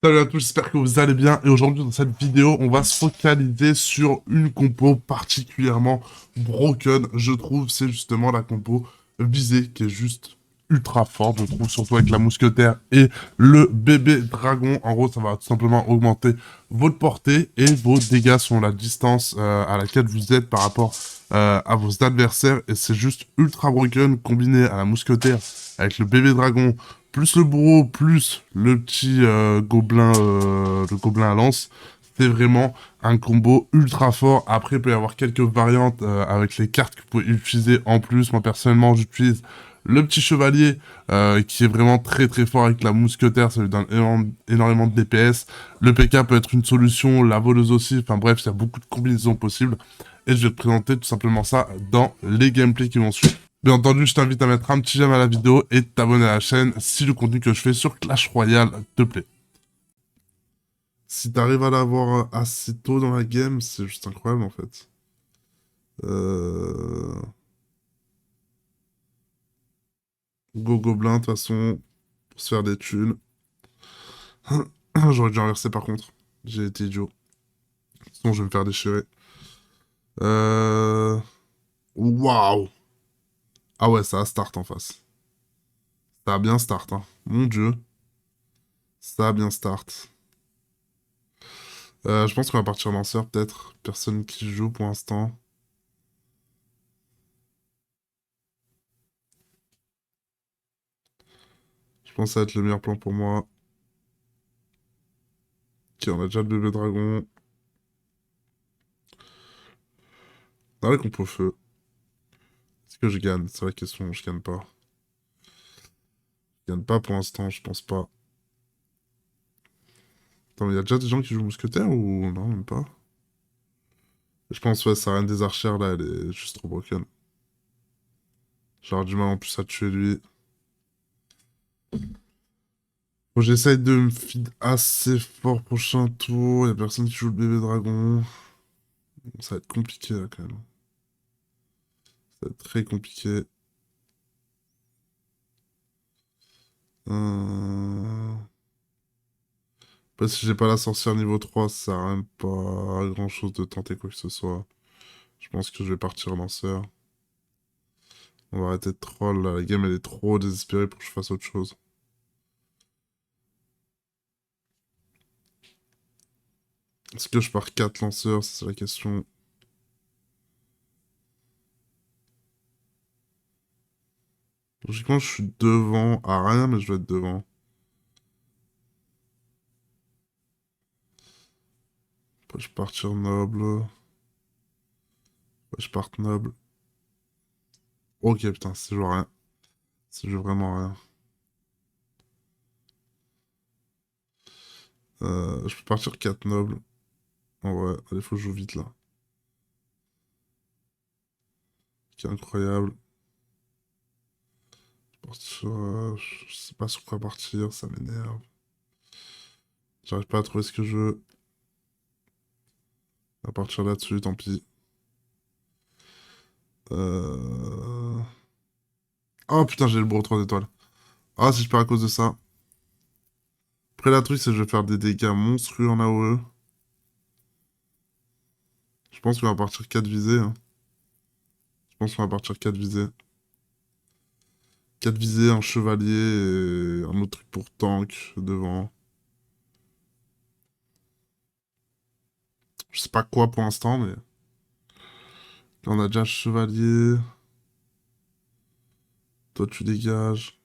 Salut à tous, j'espère que vous allez bien. Et aujourd'hui, dans cette vidéo, on va se focaliser sur une compo particulièrement broken. Je trouve, c'est justement la compo visée qui est juste ultra forte, je trouve, surtout avec la mousquetaire et le bébé dragon. En gros, ça va tout simplement augmenter votre portée et vos dégâts sur la distance à laquelle vous êtes par rapport à vos adversaires. Et c'est juste ultra broken combiné à la mousquetaire avec le bébé dragon plus le bourreau, plus le petit gobelin, le gobelin à lance, c'est vraiment un combo ultra fort. Après, il peut y avoir quelques variantes avec les cartes que vous pouvez utiliser en plus. Moi, personnellement, j'utilise le petit chevalier qui est vraiment très très fort avec la mousquetaire, ça lui donne énormément de DPS. Le PK peut être une solution, la voleuse aussi, enfin bref, il y a beaucoup de combinaisons possibles. Et je vais te présenter tout simplement ça dans les gameplays qui vont suivre. Bien entendu, je t'invite à mettre un petit j'aime à la vidéo et de t'abonner à la chaîne si le contenu que je fais sur Clash Royale te plaît. Si t'arrives à l'avoir assez tôt dans la game, c'est juste incroyable en fait. Euh... Go Gobelin, de toute façon, pour se faire des thunes. J'aurais dû inverser par contre. J'ai été idiot. Sinon, je vais me faire déchirer. Euh... Waouh! Ah ouais, ça a start en face. Ça a bien start, hein. Mon dieu. Ça a bien start. Je pense qu'on va partir lanceur, peut-être. Personne qui joue pour l'instant. Je pense que ça va être le meilleur plan pour moi. Ok, on a déjà le bébé dragon. Dans les compos feu. Est-ce que je gagne? C'est la question, je gagne pas. Je gagne pas pour l'instant, je pense pas. Attends, mais il y a déjà des gens qui jouent mousquetaire ou non, même pas? Je pense, ouais, ça reine des archères là, elle est juste trop broken. J'aurais du mal en plus à tuer lui. Bon, j'essaye de me feed assez fort prochain tour. Il y a personne qui joue le bébé dragon. Ça va être compliqué là quand même. Ça va être très compliqué. Euh... Après, si j'ai pas la sorcière niveau 3, ça sert à même pas à grand chose de tenter quoi que ce soit. Je pense que je vais partir lanceur. On va arrêter de troll là. La game elle est trop désespérée pour que je fasse autre chose. Est-ce que je pars 4 lanceurs? C'est la question. Logiquement, je suis devant à rien, mais je dois être devant. Après, je partir noble. Après, je parte noble. Ok, putain, c'est joue à rien. C'est joue vraiment à rien. Je peux partir 4 nobles. En vrai, allez, faut que je joue vite là. Qui est incroyable. Partir, je sais pas sur quoi partir, ça m'énerve. J'arrive pas à trouver ce que je veux. À partir là-dessus, tant pis. Euh... Oh putain, j'ai le bourreau 3 étoiles. Ah, si je perds à cause de ça. Après, la truc, c'est que je vais faire des dégâts monstrueux en AOE. Je pense qu'on va partir 4 visées, hein. Je pense qu'on va partir 4 visées. 4 visées, un chevalier et un autre truc pour tank devant. Je sais pas quoi pour l'instant, mais... Là, on a déjà chevalier. Toi, tu dégages.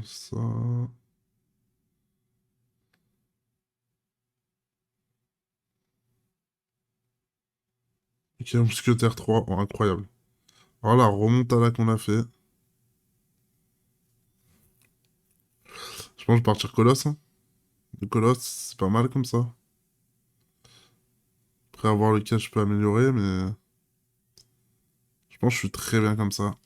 Ça... Ok, mousquetaire 3. Oh, incroyable. Voilà, remontada qu'on a fait. Je pense que je vais partir colosse, hein. Le colosse, c'est pas mal comme ça. Après avoir lequel je peux améliorer, mais... Je pense que je suis très bien comme ça.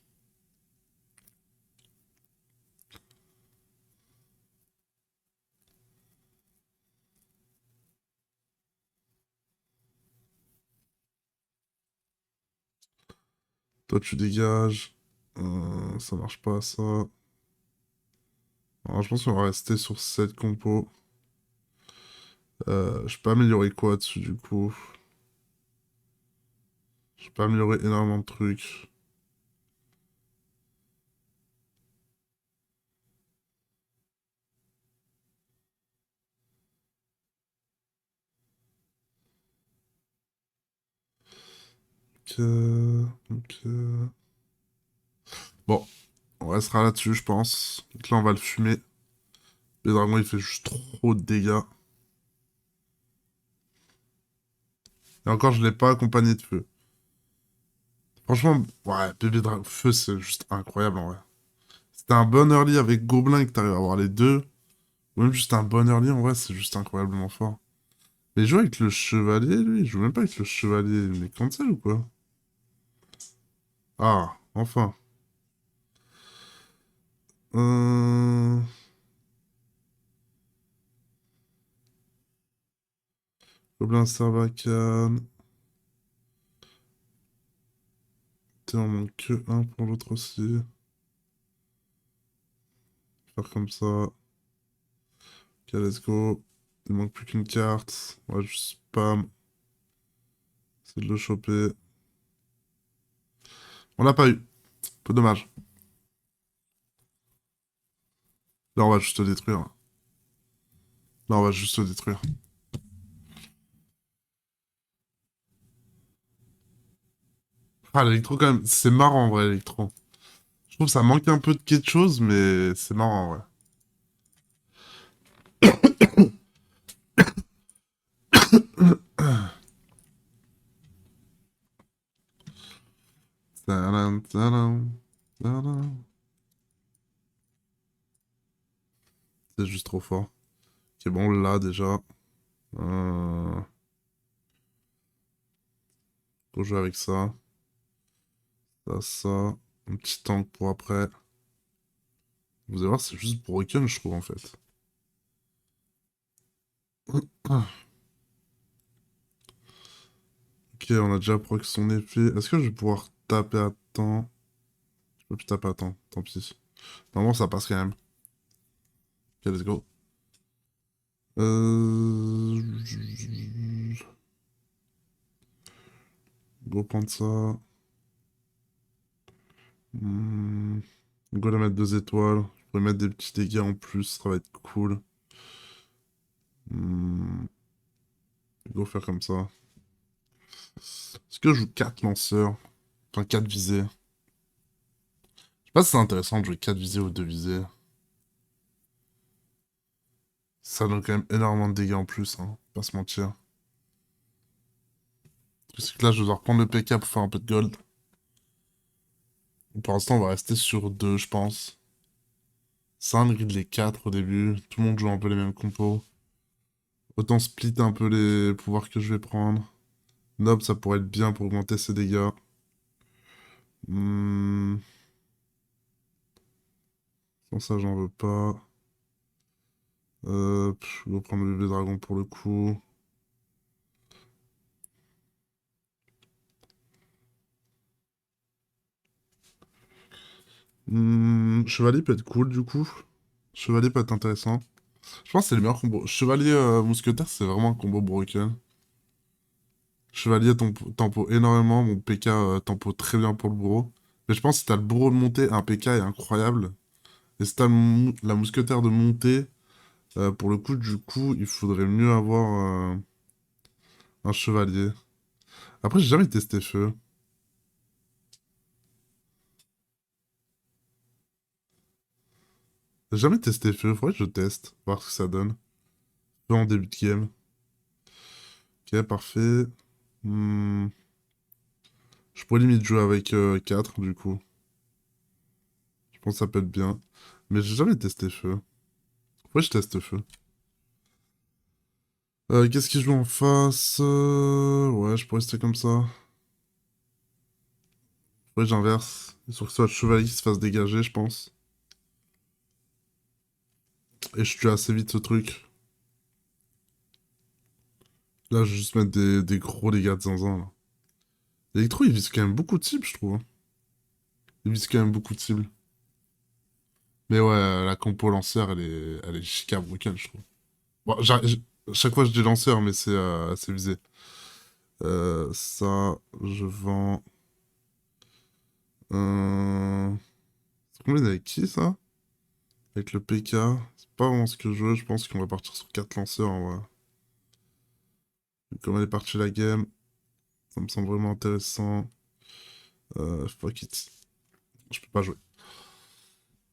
Toi, tu dégages. Ça marche pas, ça. Alors, je pense qu'on va rester sur cette compo. Je peux améliorer quoi dessus, du coup? Je peux améliorer énormément de trucs. Ok, ok. Bon, on restera là-dessus, je pense. Donc là, on va le fumer. Le dragon, il fait juste trop de dégâts. Et encore, je l'ai pas accompagné de feu. Franchement, ouais, bébé dragon feu, c'est juste incroyable, en vrai. C'était un bon early avec Gobelin et que t'arrives à avoir les deux. Ou même juste un bon early, en vrai, c'est juste incroyablement fort. Mais il joue avec le chevalier, lui. Il joue même pas avec le chevalier. Mais cancel ou quoi? Ah, enfin. Euh... Gobelin Sarbacane. T'es en manque que un pour l'autre aussi. Faire comme ça. Ok, let's go. Il manque plus qu'une carte. On va juste spam. C'est de le choper. On l'a pas eu. Peu dommage. Là, on va juste le détruire. Là, on va juste le détruire. Ah, l'électro, quand même. C'est marrant, en vrai, l'électro. Je trouve que ça manque un peu de quelque chose, mais c'est marrant, en vrai. Tadam, tadam, tadam. C'est juste trop fort. Ok, bon, là, déjà. Euh... Faut jouer avec ça. Ça. Un petit tank pour après. Vous allez voir, c'est juste broken, je trouve, en fait. Ok, on a déjà proc son effet. Est-ce que je vais pouvoir taper à temps? Je peux plus taper à temps, tant pis. Normalement, ça passe quand même. Ok, let's go. Euh... Go prendre ça. Go la mettre 2 étoiles. Je pourrais mettre des petits dégâts en plus, ça va être cool. Hmm, Go faire comme ça. Est-ce que je joue 4 lanceurs? Enfin, 4 visées. Je sais pas si c'est intéressant de jouer 4 visées ou 2 visées. Ça donne quand même énormément de dégâts en plus, hein. Pas se mentir. Parce que là, je vais devoir prendre le PK pour faire un peu de gold. Pour l'instant, on va rester sur 2, je pense. Sand grid les 4 au début. Tout le monde joue un peu les mêmes compos. Autant split un peu les pouvoirs que je vais prendre. Nob, ça pourrait être bien pour augmenter ses dégâts. Hmm, Sans ça, j'en veux pas. Je vais prendre le bébé dragon pour le coup. Chevalier peut être cool du coup. Chevalier peut être intéressant. Je pense que c'est le meilleur combo. Chevalier mousquetaire, c'est vraiment un combo broken. Chevalier tempo énormément. Mon PK tempo très bien pour le bourreau. Mais je pense que si t'as le bourreau de montée, un PK est incroyable. Et si t'as la mousquetaire de montée, pour le coup, du coup, il faudrait mieux avoir un chevalier. Après, j'ai jamais testé feu. J'ai jamais testé feu. Faudrait que je teste. Voir ce que ça donne. Feu en début de game. Ok, parfait. Hmm, Je pourrais limite jouer avec 4 du coup. Je pense que ça peut être bien. Mais j'ai jamais testé feu. Ouais, je teste feu. Qu'est-ce qui joue en face? Ouais, je pourrais rester comme ça. Ouais, j'inverse. Il faut que ce soit le chevalier qui se fasse dégager, je pense. Et je tue assez vite ce truc. Là, je vais juste mettre des gros dégâts de zinzin, là. L'électro, il vise quand même beaucoup de cibles, je trouve, hein. Il vise quand même beaucoup de cibles. Mais ouais, la compo lanceur, elle est chica broken, je trouve. Bon, chaque fois je dis lanceur, mais c'est visé. Ça, je vends... C'est combien avec qui, ça? Avec le PK. C'est pas vraiment ce que je veux, je pense qu'on va partir sur 4 lanceurs, en vrai. Comme elle est partie la game, ça me semble vraiment intéressant. Fuck it. Je peux pas jouer.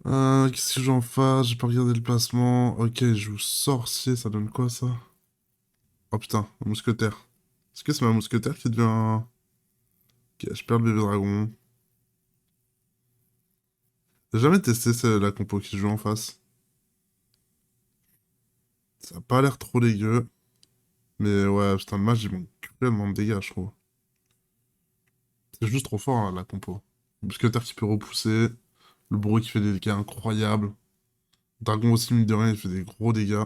Qu'est-ce que j'ai en face? J'ai pas regardé le placement. Ok, je joue sorcier, ça donne quoi ça? Oh putain, un mousquetaire. Est-ce que c'est ma mousquetaire qui devient un... Ok, je perds le bébé dragon. J'ai jamais testé la compo qui joue en face. Ça a pas l'air trop dégueu. Mais ouais, putain, le match, il manque cruellement de dégâts, je trouve. C'est juste trop fort, hein, la compo. Le mousquetaire qui peut repousser. Le bourreau qui fait des dégâts incroyables. Dragon aussi, mine de rien, il fait des gros dégâts.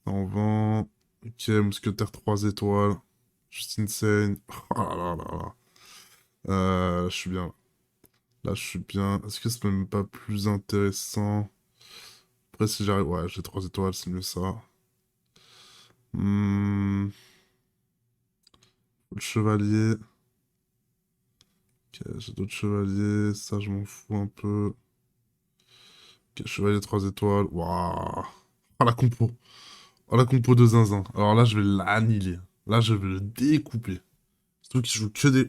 Ça en vend. Ok, mousquetaire 3 étoiles. Juste insane. Oh là là là là. Je suis bien. Là, je suis bien. Est-ce que c'est même pas plus intéressant? Après, si j'arrive... Ouais, j'ai 3 étoiles, c'est mieux ça. Hmm, le chevalier. Ok, j'ai d'autres chevaliers. Ça, je m'en fous un peu. Ok, chevalier 3 étoiles. Waouh. Oh, la compo. Oh, la compo de zinzin. Alors là, je vais l'annihiler. Là, je vais le découper. Surtout qu'il joue que des...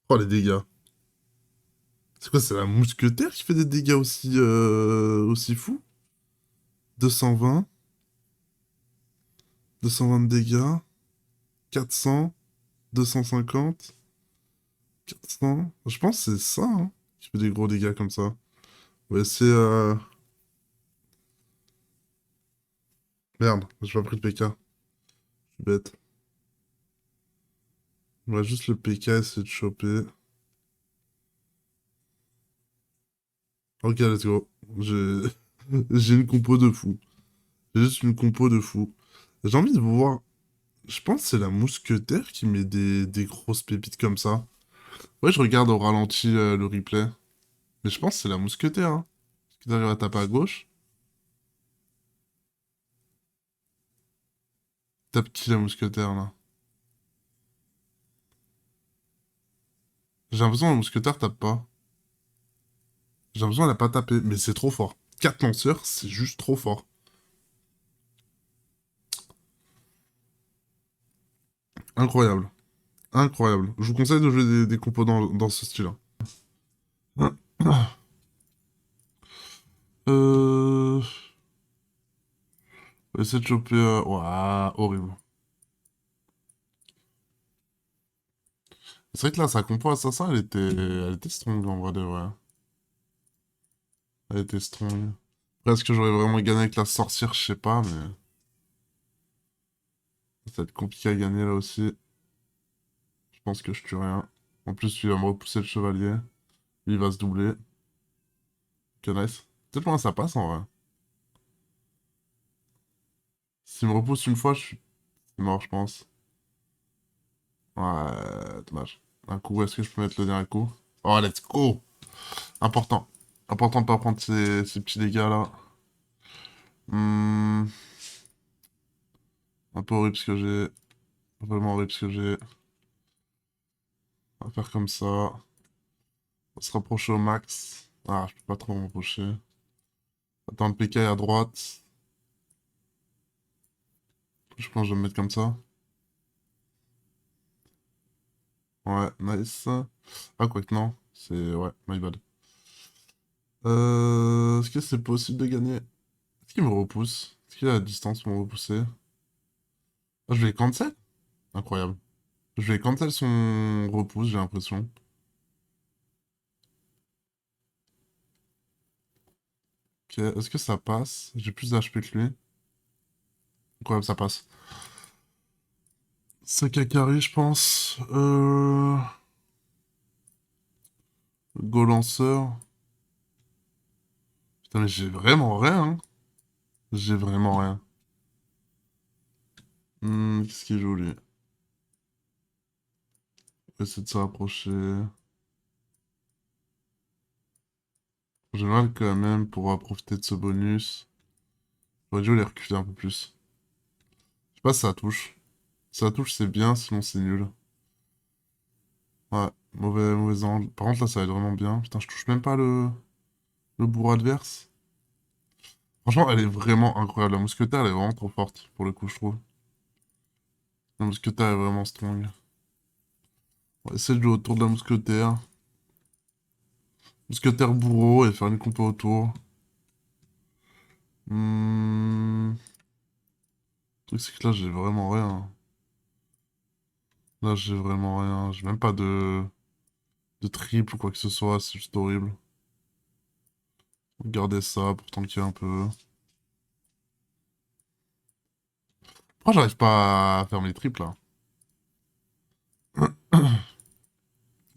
Oh, les dégâts. C'est quoi, c'est la mousquetaire qui fait des dégâts aussi fous? 220. 220 de dégâts. 400. 250. 400. Je pense que c'est ça, hein, qui fait des gros dégâts comme ça. Ouais, c'est... Merde, j'ai pas pris le PK. Je suis bête. On va juste le PK essayer de choper. Ok, let's go. J'ai... J'ai une compo de fou. J'ai juste une compo de fou. J'ai envie de voir... Je pense que c'est la mousquetaire qui met des grosses pépites comme ça. Ouais, je regarde au ralenti le replay. Mais je pense que c'est la mousquetaire, hein. Parce qu'il arrive à taper à gauche. Tape qui la mousquetaire, là? J'ai l'impression que la mousquetaire tape pas. J'ai l'impression qu'elle a pas tapé. Mais c'est trop fort. 4 lanceurs, c'est juste trop fort. Incroyable. Incroyable. Je vous conseille de jouer des compos dans ce style-là. Euh... On va essayer de choper... Ouah, horrible. C'est vrai que là, sa compo assassin, elle était strong en vrai de vrai. Elle était strong. Après, est-ce que j'aurais vraiment gagné avec la sorcière? Je sais pas, mais... Ça va être compliqué à gagner là aussi. Je pense que je tue rien. En plus, il va me repousser le chevalier. Il va se doubler. Que nice. Peut-être pour moi ça passe en vrai. S'il me repousse une fois, je suis mort, je pense. Ouais, dommage. Un coup, est-ce que je peux mettre le dernier coup? Oh, let's go! Important. Important de pas prendre ces petits dégâts là. Hmm, un peu horrible ce que j'ai. Vraiment horrible ce que j'ai. On va faire comme ça. On va se rapprocher au max. Ah, je peux pas trop me rapprocher. Attends, le PK est à droite. Je pense que je vais me mettre comme ça. Ouais, nice. Ah, quoi que non. C'est... Ouais, my bad. Est-ce que c'est possible de gagner? Est-ce qu'il me repousse? Est-ce qu'il a la distance pour me repousser? Ah, je vais cancel? Incroyable. Je vais cancel son repousse, j'ai l'impression. Ok, est-ce que ça passe? J'ai plus d'HP que lui. Incroyable, ça passe. 5 à carry, je pense. Go lanceur. Putain, mais j'ai vraiment rien, hein. J'ai vraiment rien. Qu'est-ce qu'il joue, lui? On va essayer de se rapprocher. j'ai mal quand même pour profiter de ce bonus. J'aurais dû les reculer un peu plus. Je sais pas si ça touche. Si ça touche, c'est bien, sinon c'est nul. Ouais, mauvais angle. Par contre, là, ça va être vraiment bien. Putain, je touche même pas le bourreau adverse. Franchement, elle est vraiment incroyable. La mousquetaire, elle est vraiment trop forte, pour le coup, je trouve. La mousquetaire est vraiment strong. On va essayer de jouer autour de la mousquetaire. Mousquetaire bourreau et faire une compo autour. Le truc, c'est que là, j'ai vraiment rien. Là, j'ai vraiment rien. J'ai même pas de triple ou quoi que ce soit. C'est juste horrible. Regardez ça pour tanker un peu. Pourquoi j'arrive pas à faire mes triples, là?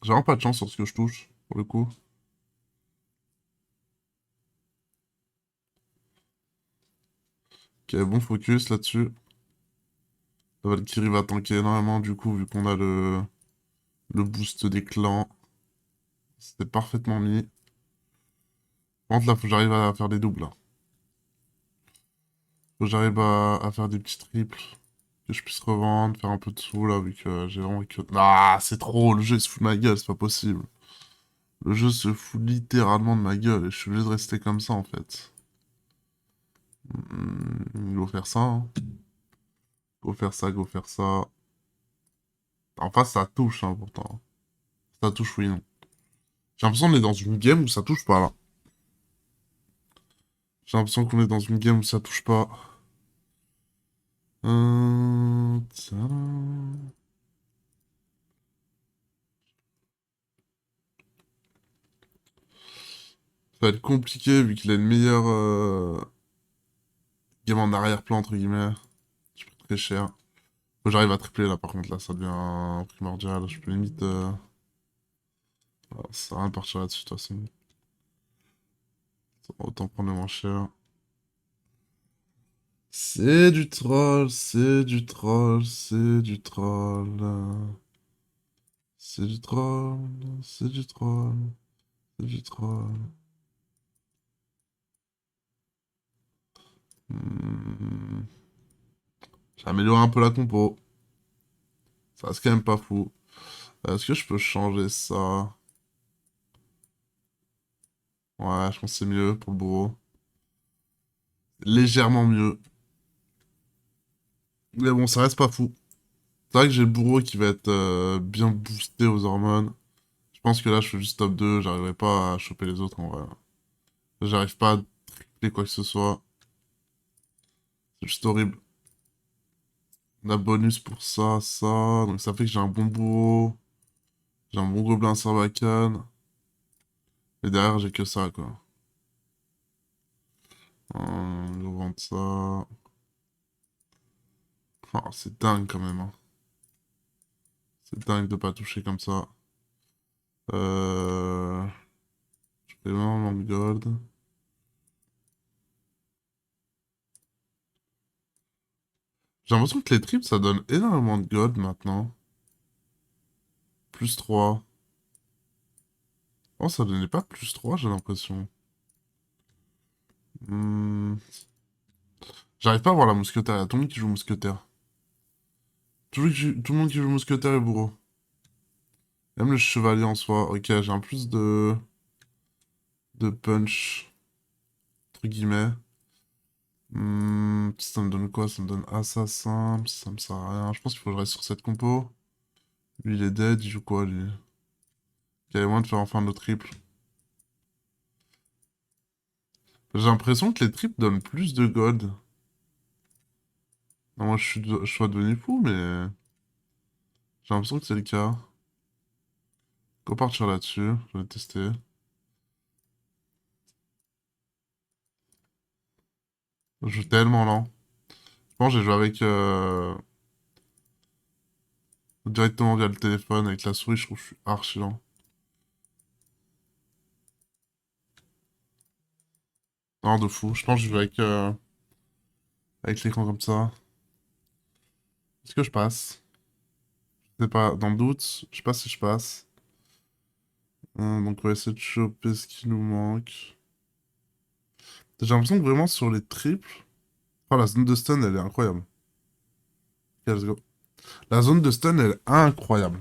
J'ai vraiment pas de chance sur ce que je touche, pour le coup. Ok, bon focus là-dessus. La Valkyrie va tanker énormément, du coup, vu qu'on a le boost des clans. C'était parfaitement mis. Par contre, là, faut que j'arrive à faire des doubles, là. Faut que j'arrive à faire des petits triples. Que je puisse revendre, faire un peu de sous, là, vu que j'ai vraiment... Ah, c'est trop, le jeu, il se fout de ma gueule, c'est pas possible. Le jeu se fout littéralement de ma gueule, et je suis obligé de rester comme ça, en fait. Go faire ça, hein. Go faire ça, go faire ça. En face, ça touche, hein, pourtant. Ça touche, oui, non. J'ai l'impression qu'on est dans une game où ça touche pas, là. J'ai l'impression qu'on est dans une game où ça touche pas. Tadam. Ça va être compliqué vu qu'il a une meilleure game en arrière-plan, entre guillemets. Je paie très cher. Faut que j'arrive à tripler là, par contre, là, ça devient primordial. Je peux limite. Ça sert à rien de partir là-dessus, de toute façon. Autant prendre le moins cher. C'est du troll, c'est du troll, c'est du troll. C'est du troll, c'est du troll, c'est du troll. Hmm. J'ai amélioré un peu la compo. Ça reste quand même pas fou. Est-ce que je peux changer ça? Ouais, je pense que c'est mieux pour le bourreau. Légèrement mieux. Mais bon, ça reste pas fou. C'est vrai que j'ai le bourreau qui va être bien boosté aux hormones. Je pense que là, je fais juste top 2. J'arriverai pas à choper les autres en vrai. J'arrive pas à tripler quoi que ce soit. C'est juste horrible. On a bonus pour ça, ça. Donc ça fait que j'ai un bon bourreau. J'ai un bon gobelin sarbacane. Et derrière, j'ai que ça, quoi. Je vais vendre ça. Oh, c'est dingue quand même, hein. C'est dingue de pas toucher comme ça. Euh... Je fais énormément de gold. J'ai l'impression que les triples, ça donne énormément de gold maintenant. Plus 3. Oh, ça donnait pas plus 3, j'ai l'impression. Hmm. J'arrive pas à voir la mousquetaire. Il y a tout le monde qui joue mousquetaire. Tout le monde qui joue mousquetaire et bourreau. Même le chevalier en soi. Ok, j'ai un plus de punch. Entre guillemets. Ça me donne quoi? Ça me donne assassin. Ça me sert à rien. Je pense qu'il faut que je reste sur cette compo. Lui, il est dead. Il joue quoi, lui? Il y avait moyen de faire enfin nos triples. J'ai l'impression que les triples donnent plus de gold. Non, moi, je suis devenu fou, mais j'ai l'impression que c'est le cas. Go partir là-dessus. Je vais tester. Je joue tellement lent. Je pense que j'ai joué avec directement via le téléphone avec la souris. Je trouve que je suis archi lent. Non, de fou. Je pense que je joue avec l'écran comme ça. Est-ce que je passe? Je sais pas. Dans le doute, je sais pas si je passe. Donc on va essayer de choper ce qui nous manque. J'ai l'impression que vraiment sur les triples... Oh, la zone de stun, elle est incroyable. Ok, let's go. La zone de stun, elle est incroyable.